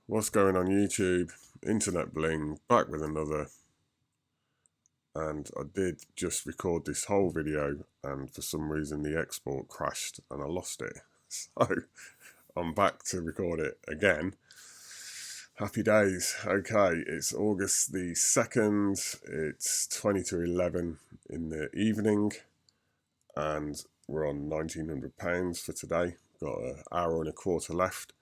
What's going on YouTube? Internet Bling, back with another. And I did just record this whole video, and for some reason the export crashed and I lost it. So I'm back to record it again. Happy days. Okay, it's August the 2nd, it's 20 to 11 in the evening, and we're on £1,900 for today. Got an hour and a quarter left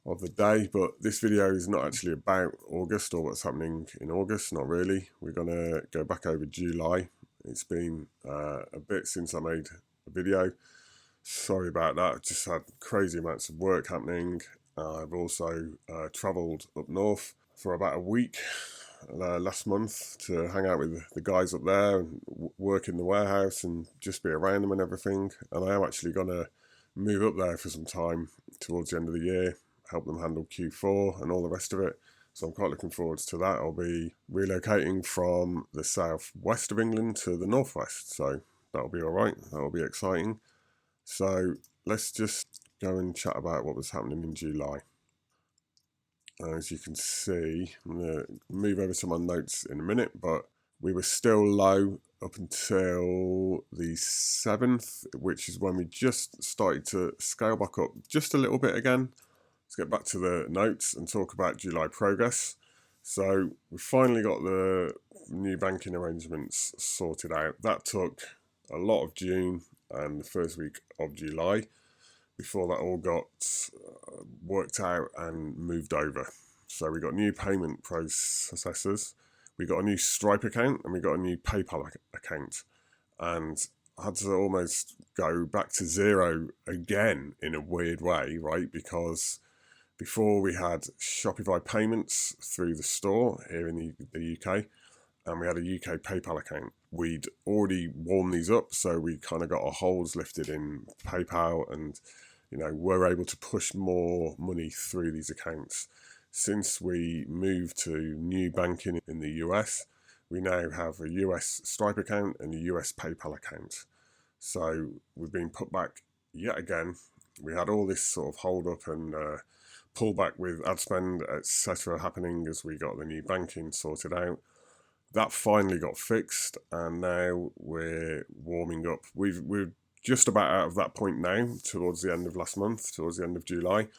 of the day, but this video is not actually about August or what's happening in August, not really. We're gonna go back over July. It's been a bit since I made a video. Sorry about that. I've just had crazy amounts of work happening. I've also travelled up north for about a week last month to hang out with the guys up there and work in the warehouse and just be around them and everything. And I am actually gonna move up there for some time towards the end of the year, help them handle Q4 and all the rest of it. So I'm quite looking forward to that. I'll be relocating from the southwest of England to the northwest, so that'll be all right. That'll be exciting. So let's just go and chat about what was happening in July. As you can see, I'm going to move over to my notes in a minute, but we were still low up until the 7th, which is when we just started to scale back up just a little bit again. Let's get back to the notes and talk about July progress. So we finally got the new banking arrangements sorted out. That took a lot of June and the first week of July before that all got worked out and moved over. So we got new payment processors, we got a new Stripe account, and we got a new PayPal account. And I had to almost go back to zero again in a weird way, right? Because before we had Shopify payments through the store here in the UK, and we had a UK PayPal account. We'd already warmed these up, so we kind of got our holds lifted in PayPal, and we're able to push more money through these accounts. Since we moved to new banking in the US, we now have a US Stripe account and a US PayPal account. So we've been put back yet again. We had all this sort of hold up and pullback with ad spend, etc. happening as we got the new banking sorted out. That finally got fixed, and now we're warming up. We're just about out of that point now, towards the end of last month, towards the end of July.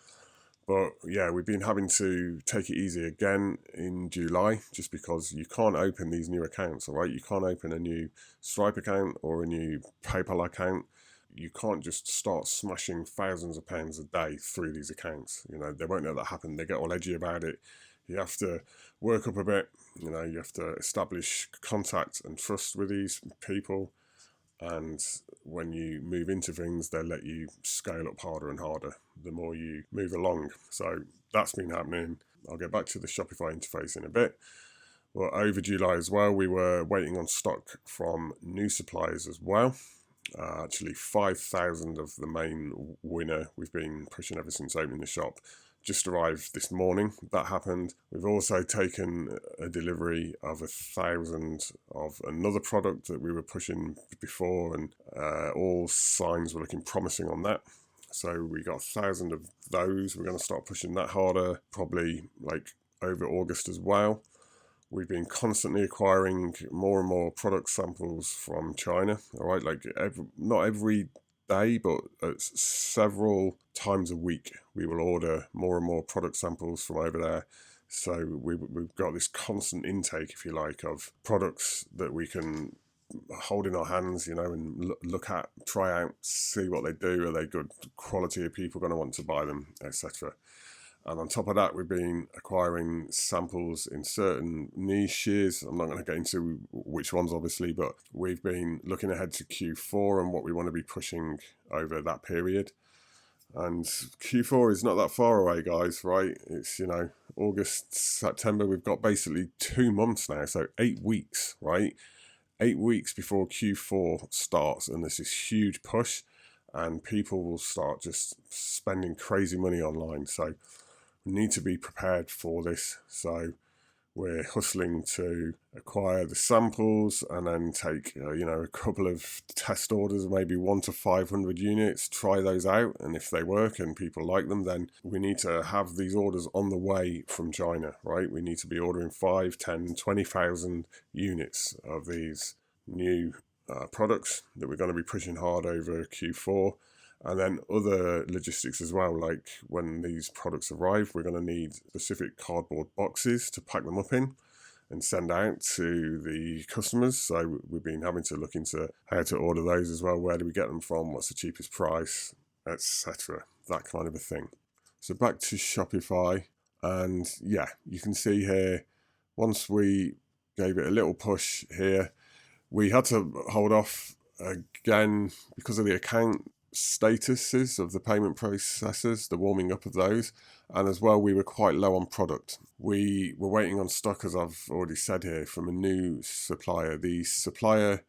But yeah, we've been having to take it easy again in July, just because you can't open these new accounts, all right? You can't open a new Stripe account or a new PayPal account. You can't just start smashing thousands of pounds a day through these accounts. They won't let that happen. They get all edgy about it. You have to work up a bit. You have to establish contact and trust with these people. And when you move into things, they'll let you scale up harder and harder the more you move along. So that's been happening. I'll get back to the Shopify interface in a bit. Well, over July as well, we were waiting on stock from new suppliers as well. Actually, 5,000 of the main winner we've been pushing ever since opening the shop just arrived this morning. That happened. We've also taken a delivery of 1,000 of another product that we were pushing before, and all signs were looking promising on that. So we got 1,000 of those. We're going to start pushing that harder, probably like over August as well. We've been constantly acquiring more and more product samples from China, all right? Like not every day, but several times a week, we will order more and more product samples from over there. So we've got this constant intake, if you like, of products that we can hold in our hands, and look at, try out, see what they do. Are they good quality? Are people going to want to buy them, etc.? And on top of that, we've been acquiring samples in certain niches. I'm not going to get into which ones, obviously, but we've been looking ahead to Q4 and what we want to be pushing over that period. And Q4 is not that far away, guys, right? It's, August, September. We've got basically 2 months now, so 8 weeks, right? 8 weeks before Q4 starts, and there's this huge push, and people will start just spending crazy money online. So we need to be prepared for this. So We're hustling to acquire the samples and then take, a couple of test orders, maybe 1 to 500 units, try those out. And if they work and people like them, then we need to have these orders on the way from China, right? We need to be ordering 5, 10, 20,000 units of these new products that we're going to be pushing hard over Q4. And then other logistics as well, like when these products arrive, we're going to need specific cardboard boxes to pack them up in and send out to the customers. So we've been having to look into how to order those as well. Where do we get them from? What's the cheapest price, etc. That kind of a thing. So back to Shopify. And yeah, you can see here, once we gave it a little push here, we had to hold off again because of the account statuses of the payment processors, the warming up of those, and as well we were quite low on product. We were waiting on stock, as I've already said here, from a new supplier. The supplier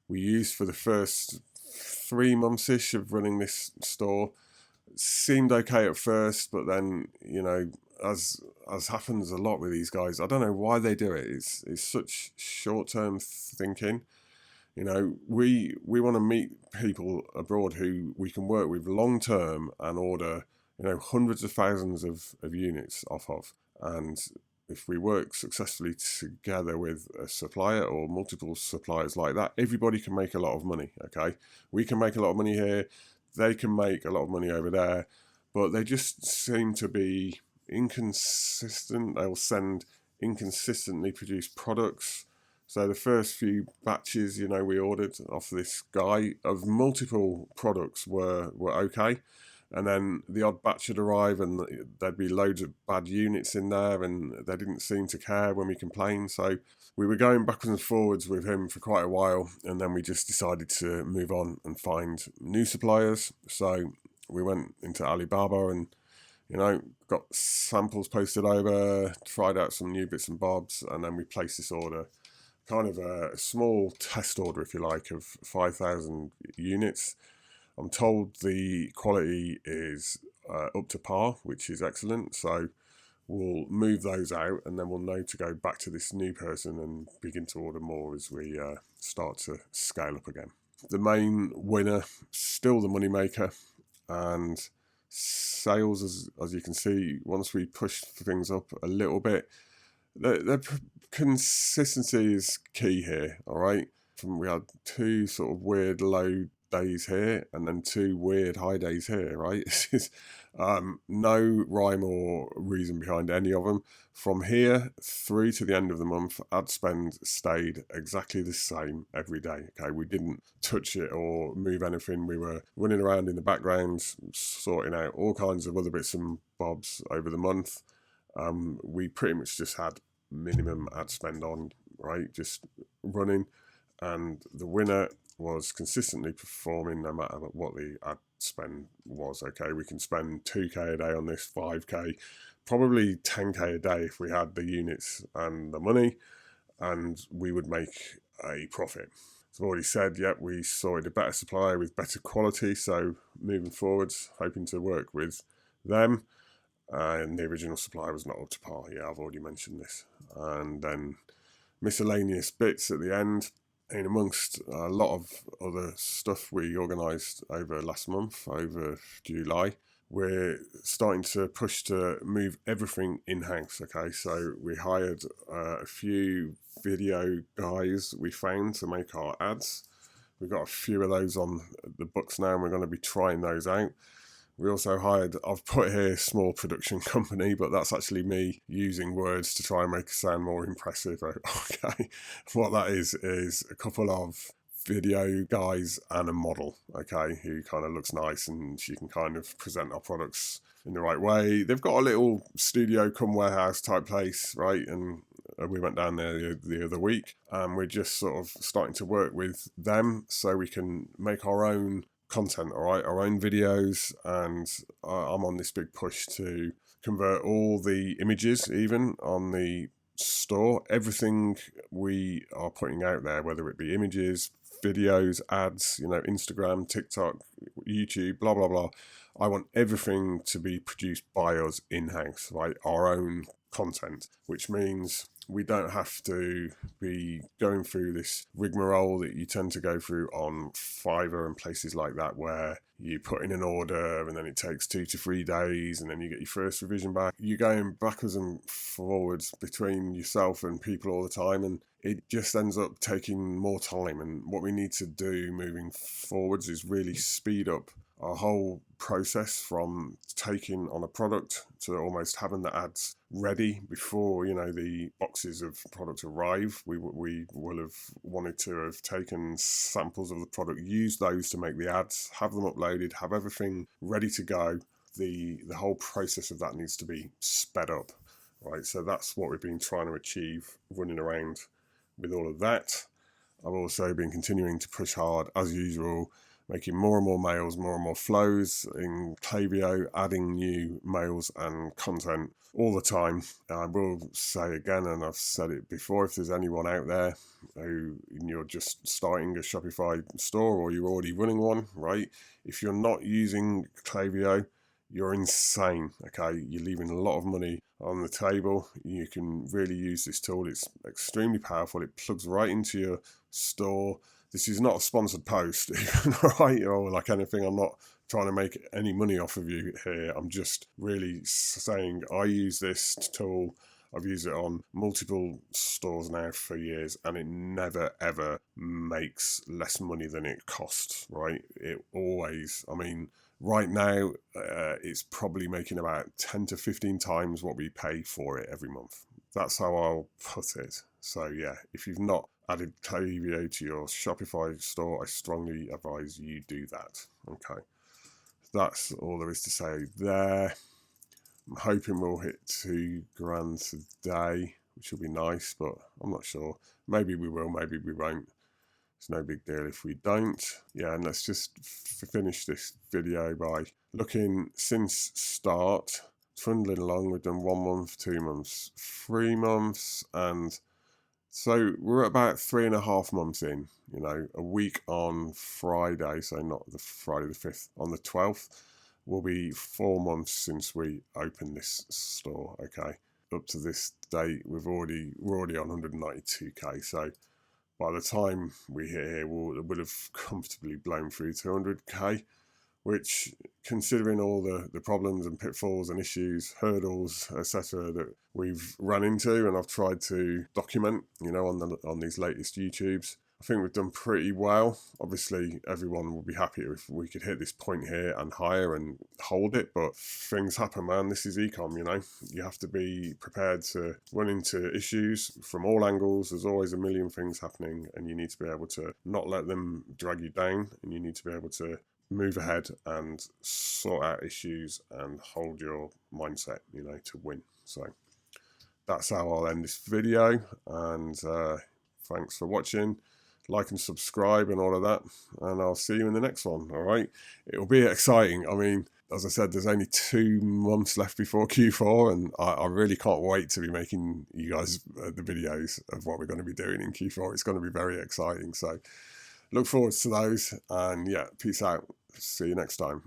we used for the first 3 months-ish of running this store seemed okay at first, but then, as happens a lot with these guys, I don't know why they do it. It's such short-term thinking. We want to meet people abroad who we can work with long term and order, hundreds of thousands of units off of. And if we work successfully together with a supplier or multiple suppliers like that, everybody can make a lot of money, okay? We can make a lot of money here. They can make a lot of money over there. But they just seem to be inconsistent. They'll send inconsistently produced products. So the first few batches, we ordered off this guy of multiple products were okay. And then the odd batch would arrive and there'd be loads of bad units in there and they didn't seem to care when we complained. So we were going backwards and forwards with him for quite a while. And then we just decided to move on and find new suppliers. So we went into Alibaba and, got samples posted over, tried out some new bits and bobs, and then we placed this order. Kind of a small test order, if you like, of 5,000 units. I'm told the quality is up to par, which is excellent. So we'll move those out and then we'll know to go back to this new person and begin to order more as we start to scale up again. The main winner, still the moneymaker, and sales, as you can see, once we push things up a little bit, the consistency is key here, all right? We had 2 sort of weird low days here and then 2 weird high days here, right? It's no rhyme or reason behind any of them. From here through to the end of the month, ad spend stayed exactly the same every day, okay? We didn't touch it or move anything. We were running around in the background, sorting out all kinds of other bits and bobs over the month. We pretty much just had minimum ad spend on, right? Just running. And the winner was consistently performing no matter what the ad spend was, okay? We can spend 2k a day on this, 5k, probably 10k a day if we had the units and the money, and we would make a profit. As I've already said, we sorted a better supplier with better quality, so moving forwards, hoping to work with them. And the original supplier was not up to par. I've already mentioned this. And then miscellaneous bits at the end, in amongst a lot of other stuff we organised over last month, over July. We're starting to push to move everything in-house, okay? So we hired a few video guys we found to make our ads. We've got a few of those on the books now and we're going to be trying those out. We also hired, I've put here small production company, but that's actually me using words to try and make it sound more impressive. Okay, what that is a couple of video guys and a model, okay, who kind of looks nice and she can kind of present our products in the right way. They've got a little studio cum warehouse type place, right? And we went down there the other week and we're just sort of starting to work with them so we can make our own content, all right, our own videos. And I'm on this big push to convert all the images, even on the store, everything we are putting out there, whether it be images, videos, ads, Instagram, TikTok, YouTube, blah blah blah. I want everything to be produced by us in-house, right? Our own content, which means we don't have to be going through this rigmarole that you tend to go through on Fiverr and places like that, where you put in an order and then it takes 2 to 3 days and then you get your first revision back. You're going backwards and forwards between yourself and people all the time, and it just ends up taking more time. And what we need to do moving forwards is really speed up our whole process from taking on a product to almost having the ads ready before, you know, the boxes of product arrive. We will have wanted to have taken samples of the product, used those to make the ads, have them uploaded, have everything ready to go. The whole process of that needs to be sped up, right? So that's what we've been trying to achieve running around with all of that. I've also been continuing to push hard as usual, making more and more mails, more and more flows in Klaviyo, adding new mails and content all the time. I will say again, and I've said it before, if there's anyone out there who you're just starting a Shopify store or you're already running one, right? If you're not using Klaviyo, you're insane, okay? You're leaving a lot of money on the table. You can really use this tool. It's extremely powerful. It plugs right into your store. This is not a sponsored post, right? Or like anything. I'm not trying to make any money off of you here. I'm just really saying I use this tool. I've used it on multiple stores now for years, and it never ever makes less money than it costs, right? It always, I mean, right now, it's probably making about 10 to 15 times what we pay for it every month. That's how I'll put it. So yeah, if you've not added Klaviyo to your Shopify store, I strongly advise you do that. Okay, that's all there is to say there. I'm hoping we'll hit 2 grand today, which will be nice, but I'm not sure. Maybe we will, maybe we won't. It's no big deal if we don't. Yeah, and let's just finish this video by looking since start, trundling along. We've done 1 month, 2 months, 3 months, and so we're about 3.5 months in, you know, a week on Friday, so not the Friday the 5th, on the 12th, will be 4 months since we opened this store, okay? Up to this date, we're already on 192k, so by the time we hit here, we'll have comfortably blown through 200k, which, considering all the problems and pitfalls and issues, hurdles, etc., that we've run into and I've tried to document, you know, on these latest YouTubes, I think we've done pretty well. Obviously, everyone would be happy if we could hit this point here and higher and hold it, but things happen, man. This is ecom, you know. You have to be prepared to run into issues from all angles. There's always a million things happening, and you need to be able to not let them drag you down, and you need to be able to move ahead and sort out issues and hold your mindset, you know, to win. So that's how I'll end this video, and thanks for watching. Like and subscribe and all of that, and I'll see you in the next one. All right, it'll be exciting. I mean, as I said, there's only 2 months left before Q4, and I really can't wait to be making you guys the videos of what we're going to be doing in Q4. It's going to be very exciting, so look forward to those, and yeah, peace out. See you next time.